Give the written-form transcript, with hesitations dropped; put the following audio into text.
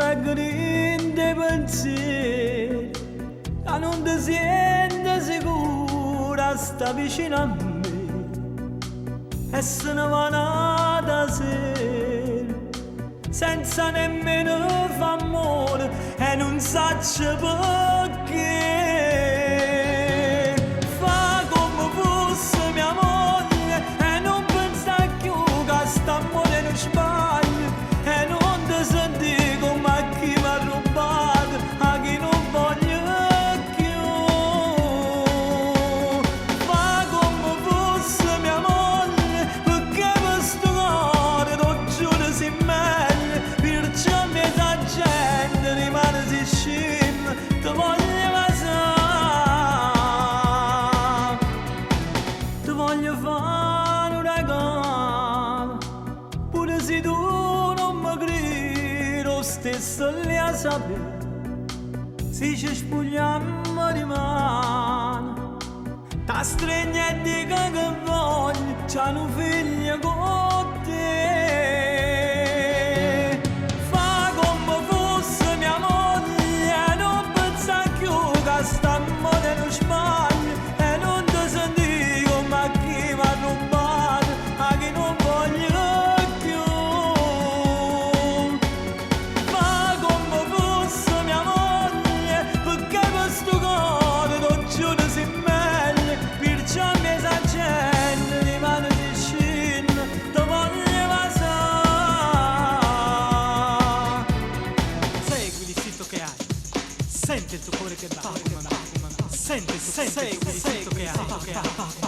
vengono dei pensieri che non ti senti sicura, sta vicino a me e se ne va da sera senza nemmeno fa amore e non saccio perché. Fa come fosse mia moglie e non pensa più che st'amore non sbaglia e non ti senti come a chi mi ha rubato, a chi non voglio più. Fa come fosse mia moglie perché questo cuore lo giuro si meglio, perciò mi sa gente rimane si scim, ti voglio basare, ti voglio fare un regalo, pure se tu non mi credi, lo stesso lì a sapere, se ci spogliamo di mano, ti stringo e dico che voglio, c'è un figlio con te. Fa come fosse mia moglie, non pensa più che st'amore non sbaglia e non ti senti come a chi mi ha rubato, a chi non voglio più. Fa come fosse mia moglie perché questo cuore lo giuro si meglio, perciò mi sa gente rimane vicino, ti voglio basare. Segui l'istinto che hai, senti il tuo cuore che batte, senti il tuo istinto che hai.